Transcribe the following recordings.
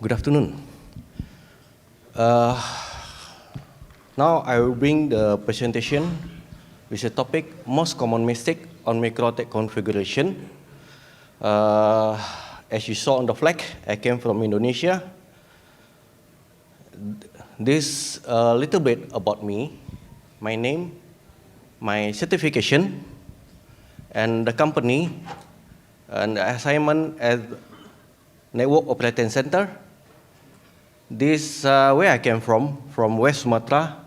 Good afternoon. Now I will bring the presentation with the topic most common mistake on MicroTik configuration. As you saw on the flag, I came from Indonesia. This a little bit about me, my name, my certification, and the company, and the assignment at Network Operating Center. This where I came from West Sumatra,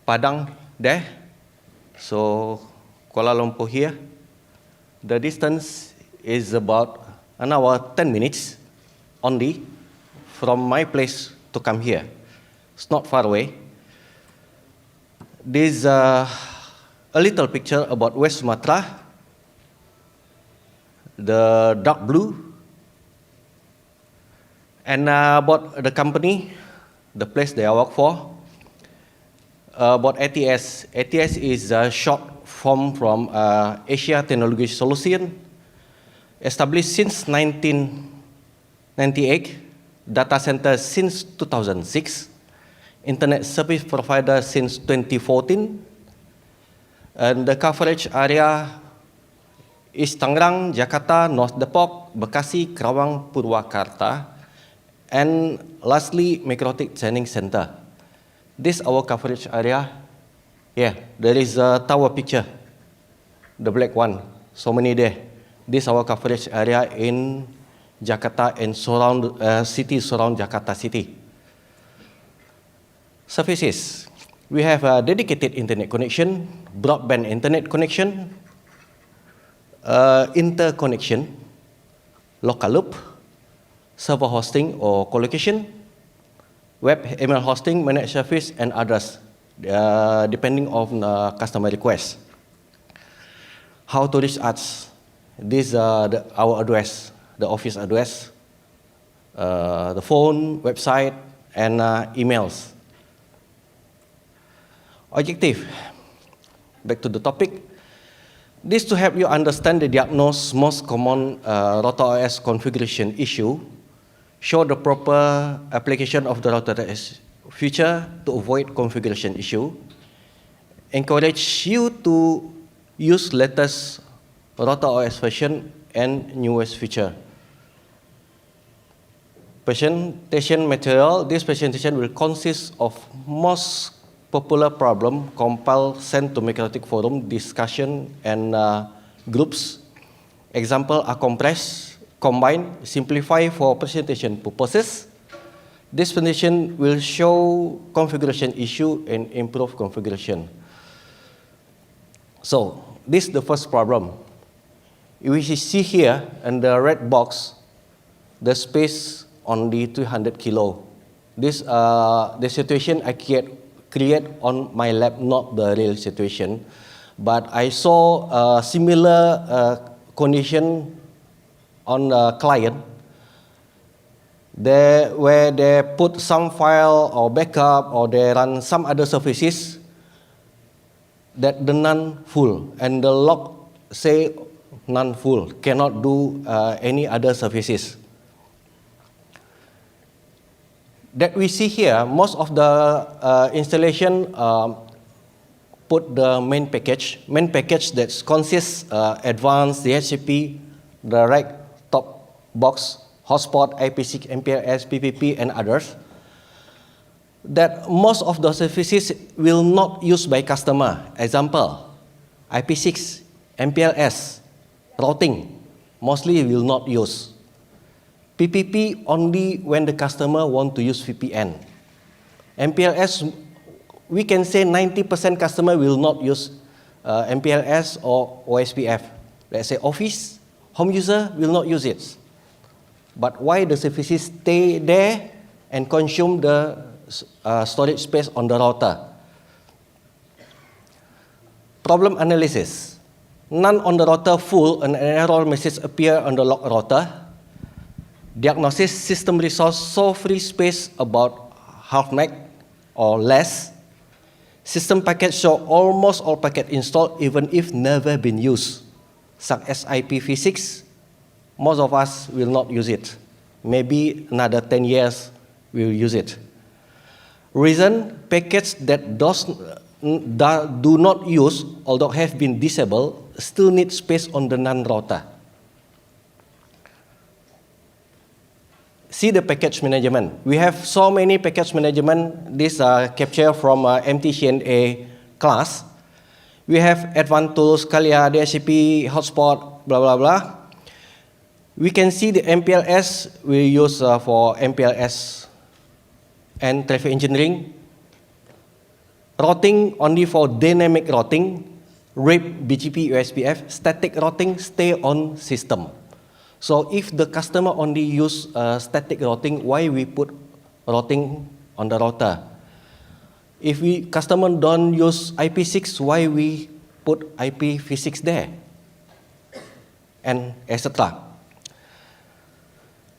Padang there. So Kuala Lumpur here. The distance is about an hour 10 minutes only from my place to come here. It's not far away. This a little picture about West Sumatra. The dark blue. And about the company, the place that I work for, about ATS. ATS is a short form from Asia Technology Solution, established since 1998, data center since 2006, internet service provider since 2014, and the coverage area is Tangerang, Jakarta, North Depok, Bekasi, Kerawang, Purwakarta. And lastly, MicroTik Training Center. This our coverage area. Yeah, there is a tower picture, the black one. So many there. This our coverage area in Jakarta and surround Jakarta city. Services. We have a dedicated internet connection, broadband internet connection, interconnection, local loop, server hosting or colocation, web email hosting, managed service, and others, depending on customer request. How to reach us? This our address, the office address, the phone, website, and emails. Objective. Back to the topic. This to help you understand the diagnose most common RouterOS configuration issue. Show the proper application of the RouterOS feature to avoid configuration issue. Encourage you to use latest RouterOS version and newest feature. Presentation material. This presentation will consist of most popular problem compiled sent to MicroTik forum discussion and groups. Example are compressed, combine, simplify for presentation purposes. This presentation will show configuration issue and improve configuration. So, this is the first problem. We see here in the red box, the space only 300 kilo. This the situation I create on my lab, not the real situation. But I saw a similar condition on the client, where they put some file or backup or they run some other services that the none full, and the log say none full, cannot do any other services. That we see here, most of the installation put the main package that consists advanced DHCP, direct top box, hotspot, IP6, MPLS, PPP, and others. That most of the services will not used by customer. Example, IP6, MPLS, routing, mostly will not use. PPP only when the customer want to use VPN. MPLS, we can say 90% customer will not use MPLS or OSPF. Let's say Office, home user will not use it. But why the services stay there and consume the storage space on the router? Problem analysis. None on the router full, an error message appear on the log router. Diagnosis, system resource, so free space about half meg or less. System packet show almost all packet installed even if never been used. Such as IPv6, most of us will not use it. maybe another 10 years we'll use it. Reason, packets that do not use, although have been disabled, still need space on the NAND router. See the package management. We have so many package management. This capture from MTCNA class. We have advanced tools, Kalia, DHCP, hotspot, blah, blah, blah. We can see the MPLS we use for MPLS and traffic engineering. Routing only for dynamic routing, RIP, BGP, USPF, static routing stay on system. So if the customer only use static routing, why we put routing on the router? If customer don't use IP6, why we put IPv6 there? And etc.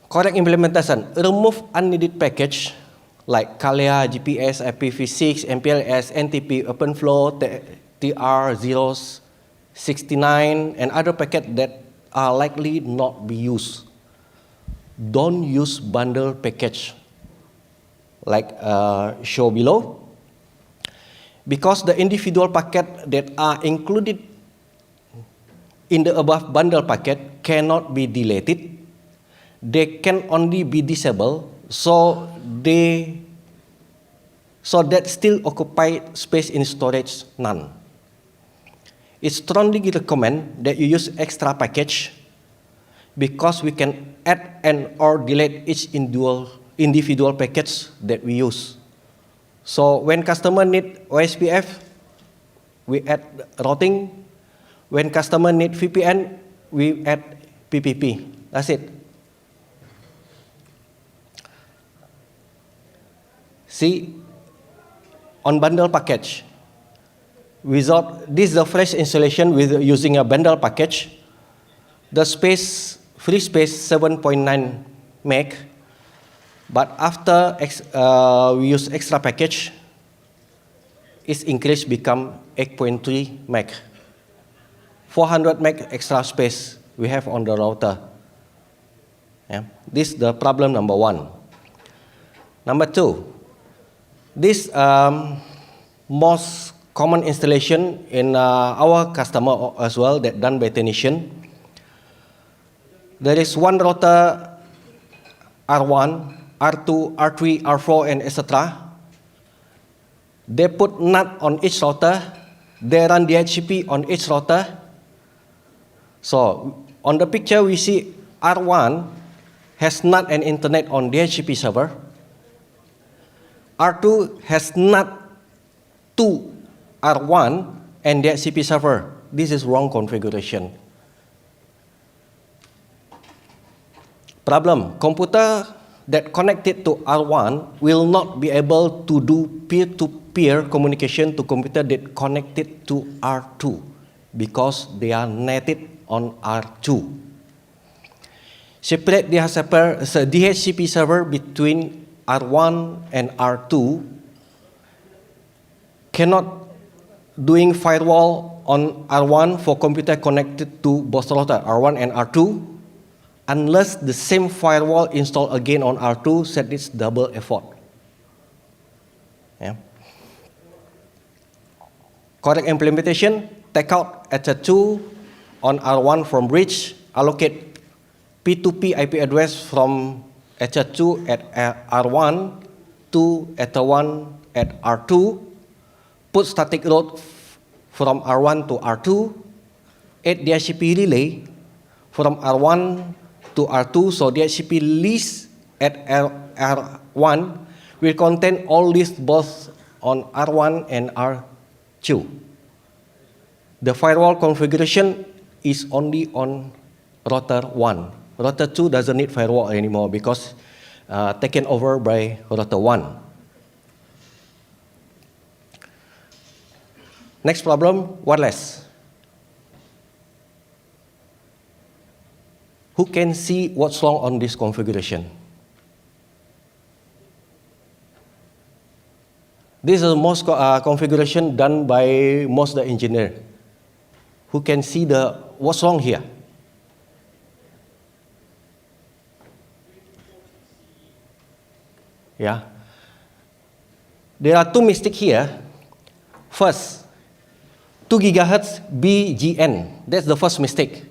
Correct implementation. Remove unneeded package like Kalia, GPS, IPv6, MPLS, NTP, OpenFlow, TR069, and other packets that are likely not be used. Don't use bundle package like show below. Because the individual packet that are included in the above bundle packet cannot be deleted. They can only be disabled, so that still occupy space in storage none. It's strongly recommend that you use extra package because we can add and or delete each individual package that we use. So when customer need OSPF, we add routing. When customer need VPN, we add PPP. That's it. See, on bundle package, this is the fresh installation with using a bundle package. The free space 7.9 meg, but after we use extra package, it's increased become 8.3 meg. 400 meg extra space we have on the router. Yeah. This is the problem number one. Number two, this most common installation in our customer as well that done by technician. There is one router R1, R2, R3, R4, and etc. They put NAT on each router. They run DHCP on each router. So on the picture we see R1 has NAT and internet on DHCP server. R2 has NAT to R1 and DHCP server. This is wrong configuration. Problem, computer that connected to R1 will not be able to do peer-to-peer communication to computer that connected to R2 because they are netted on R2. Separate the DHCP server between R1 and R2 cannot doing firewall on R1 for computer connected to both router R1 and R2 unless the same firewall installed again on R2 set this double effort. Yeah. Correct implementation, take out Ether2 on R1 from bridge, allocate P2P IP address from Ether2 at R1 to Ether1 at R2, put static route from R1 to R2, add DHCP relay from R1 to R2, so DHCP list at R1 will contain all lists both on R1 and R2. The firewall configuration is only on router 1. Router 2 doesn't need firewall anymore because taken over by router 1. Next problem, wireless. Who can see what's wrong on this configuration? This is the most configuration done by most of the engineer. Who can see what's wrong here? Yeah. There are two mistakes here. First, 2 gigahertz BGN. That's the first mistake.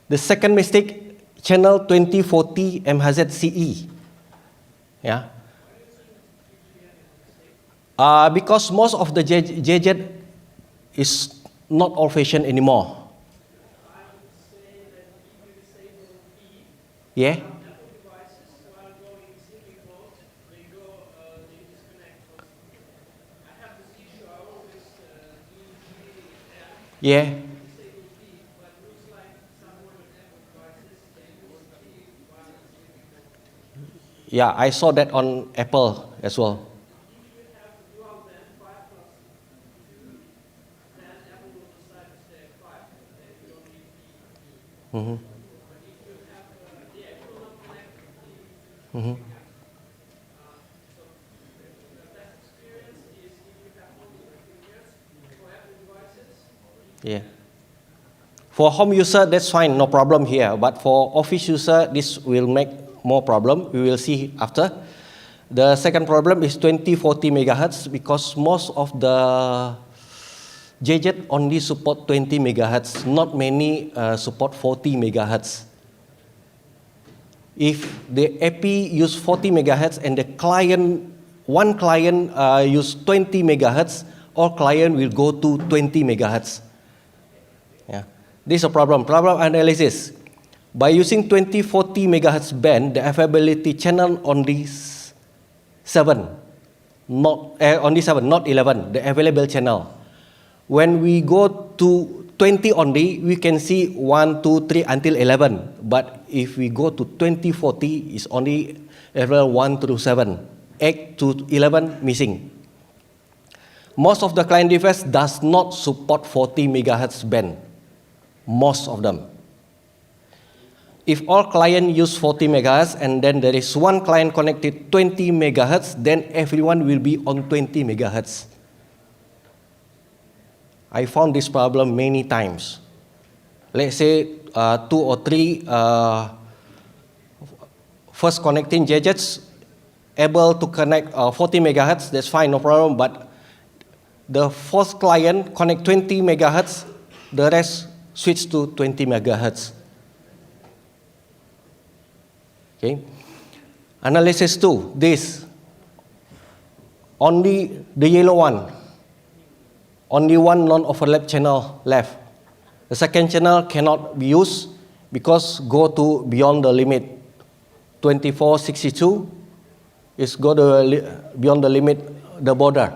The second mistake, channel 2040 MHz-CE. Yeah. Because most of the JZ is not old-fashioned anymore. Yeah. Yeah. Yeah, I saw that on Apple as well. Mm-hmm. Mm-hmm. Yeah. For home user, that's fine, no problem here. But for office user, this will make more problem. We will see after. The second problem is 2040 megahertz because most of the JZ only support 20 megahertz. Not many support 40 megahertz. If the AP use 40 megahertz and the client, one client use 20 megahertz, all client will go to 20 megahertz. Yeah. This is a problem. Problem analysis. By using 2040 megahertz band, the availability channel only 7, not only 7, not 11. The available channel. When we go to 20 only, we can see 1, 2, 3 until 11. But if we go to 2040, it's only available 1 through 7, 8 to 11 missing. Most of the client device does not support 40 megahertz band. Most of them. If all clients use 40 megahertz and then there is one client connected 20 megahertz, then everyone will be on 20 megahertz. I found this problem many times. Let's say 2 or 3 first connecting gadgets able to connect 40 megahertz, that's fine, no problem. But the fourth client connect 20 megahertz, the rest switch to 20 megahertz. Okay. Analysis 2, this. Only the yellow one. Only one non-overlap channel left. The second channel cannot be used because go to beyond the limit. 2462 is go to beyond the limit, the border.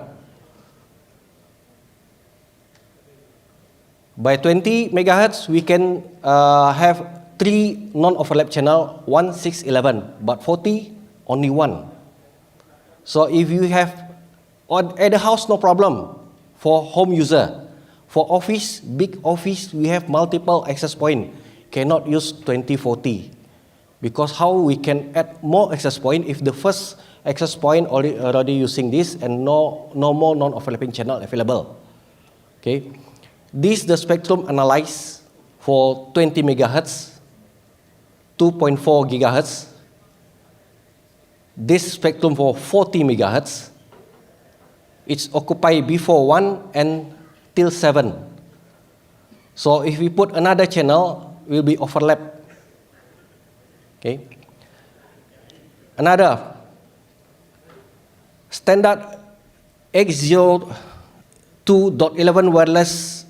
By 20 megahertz, we can have 3 non-overlap channel, 1, 6, 11. But 40, only 1. So if you have, at the house, no problem. For home user. For office, big office, we have multiple access point. Cannot use 2040. Because how we can add more access point if the first access point already using this and no more non-overlapping channel available. Okay. This the spectrum analyzed for 20 megahertz, 2.4 gigahertz. This spectrum for 40 megahertz. It's occupied before 1 and till 7. So if we put another channel, will be overlap. Okay. Another standard X02.11 wireless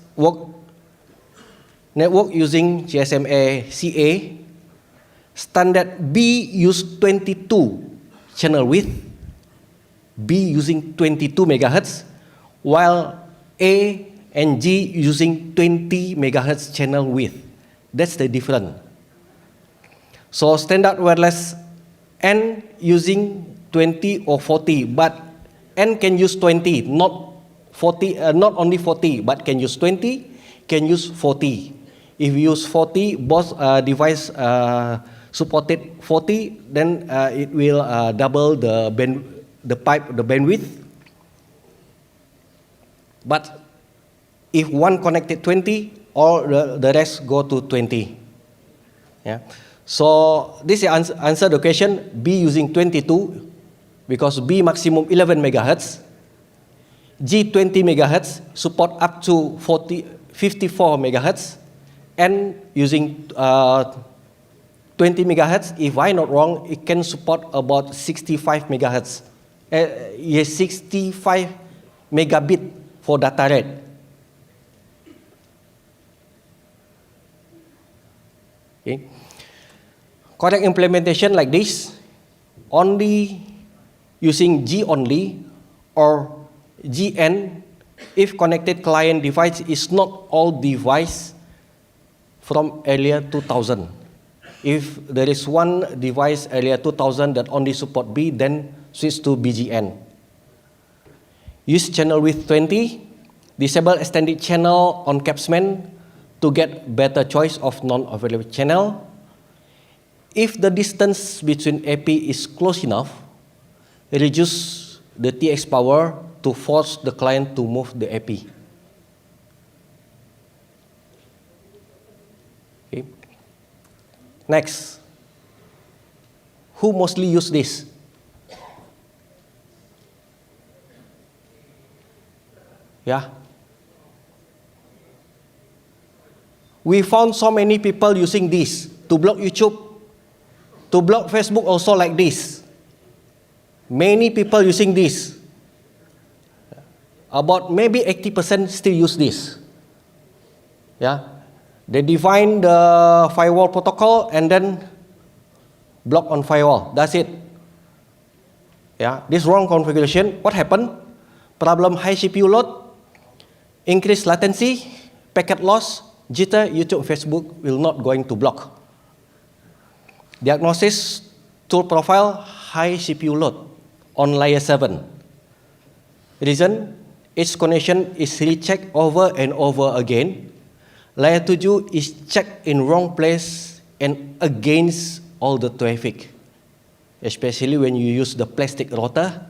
network using GSMA CA. Standard B use 22 channel width. B using 22 megahertz, while A and G using 20 megahertz channel width. That's the difference. So standard wireless N using 20 or 40, but N can use 20, not 40, not only 40, but can use 20, can use 40. If you use 40, both device supported 40, then it will double the bandwidth. But if one connected 20, all the rest go to 20. Yeah. So this answer the question. B using 22 because B maximum 11 megahertz. G 20 megahertz support up to 54 megahertz. N using 20 megahertz. If I'm not wrong, it can support about 65 megahertz. 65 megabit for data rate. Okay. Correct implementation like this, only using G only or GN if connected client device is not all device from earlier 2000. If there is one device earlier 2000 that only support B, then switch to BGN. Use channel width 20, disable extended channel on capsman to get better choice of non-available channel. If the distance between AP is close enough, reduce the TX power to force the client to move the AP. Okay. Next, who mostly use this? Yeah. We found so many people using this to block YouTube, to block Facebook also like this. Many people using this. About maybe 80% still use this. Yeah. They define the firewall protocol and then block on firewall. That's it. Yeah. This wrong configuration. What happened? Problem high CPU load, increased latency, packet loss, jitter. YouTube, Facebook will not going to block. Diagnosis tool profile, high CPU load on layer 7. Reason, each connection is rechecked over and over again. Layer 7 is checked in wrong place and against all the traffic, especially when you use the plastic router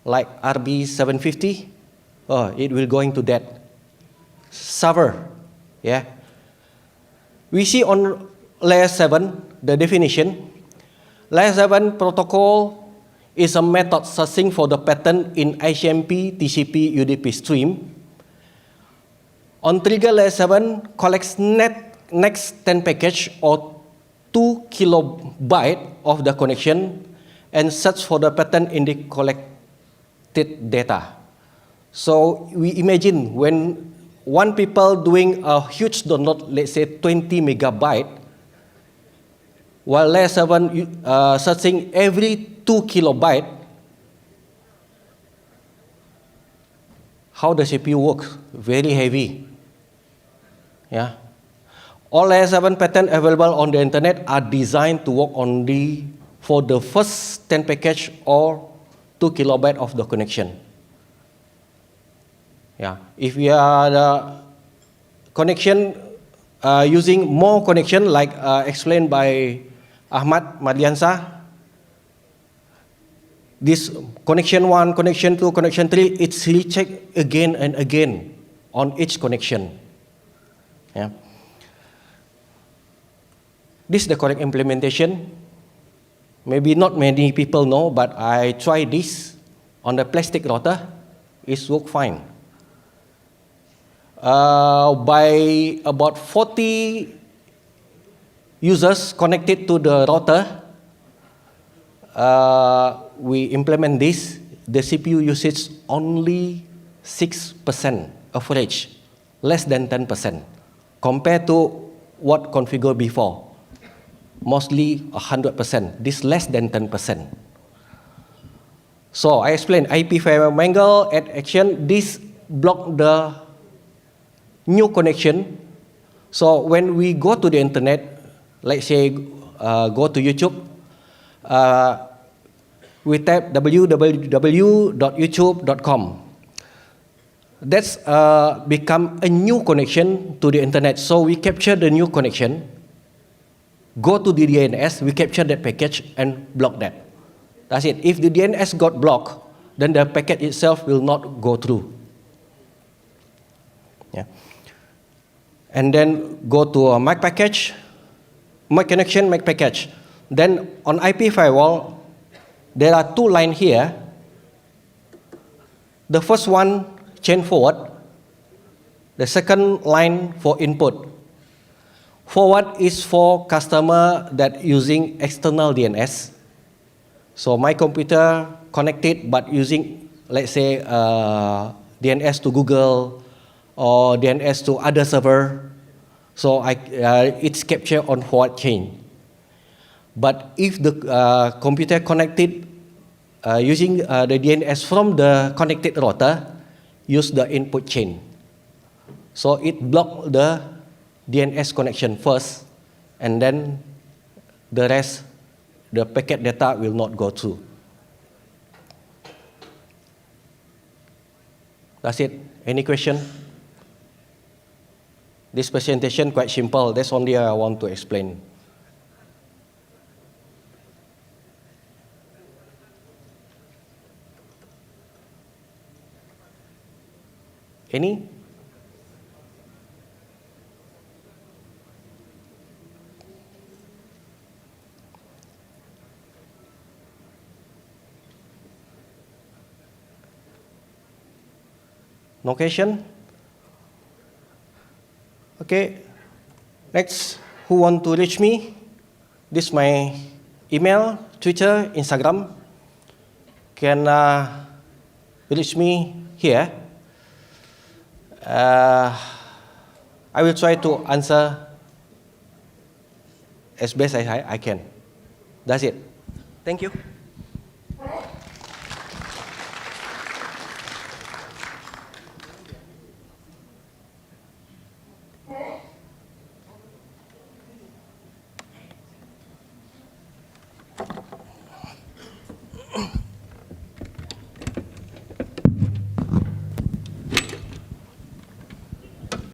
like RB750. It will going to that server. Yeah. We see on layer 7 the definition. Layer 7 protocol is a method searching for the pattern in HTTP, TCP, UDP stream. On trigger, layer 7 collects next 10 package or 2 kilobyte of the connection and search for the pattern in the collected data. So we imagine when one people doing a huge download, let's say 20 megabyte, while layer 7 searching every 2 kilobyte, how the CPU works? Very heavy. Yeah. All layer 7 patterns available on the internet are designed to work only for the first 10 package or 2 kilobyte of the connection. Yeah. If we are the connection using more connection, like explained by Ahmad Madliansa, this connection 1, connection 2, connection 3, it's rechecked again and again on each connection. Yeah. This is the correct implementation. Maybe not many people know, but I tried this on the plastic router. It worked fine. By about 40 users connected to the router, we implement this. The CPU usage only 6% average, less than 10%, compared to what configured before, mostly 100%. This less than 10%. So I explained IP firewall add action. This block the new connection. So when we go to the internet, let's say go to YouTube, we type www.youtube.com. That's become a new connection to the internet. So we capture the new connection, go to the DNS, we capture that package and block that. That's it. If the DNS got blocked, then the packet itself will not go through. Yeah. And then go to a MAC package, my connection, my package. Then on IP firewall, there are two lines here. The first one, chain forward. The second line for input. Forward is for customer that using external DNS. So my computer connected but using, let's say, DNS to Google or DNS to other server. So it's captured on forward chain. But if the computer connected using the DNS from the connected router, use the input chain. So it block the DNS connection first, and then the rest, the packet data will not go through. That's it. Any question? This presentation quite simple. That's only I want to explain. Any? No question? Okay. Next, who want to reach me? This is my email, Twitter, Instagram. Can reach me here. I will try to answer as best as I can. That's it. Thank you.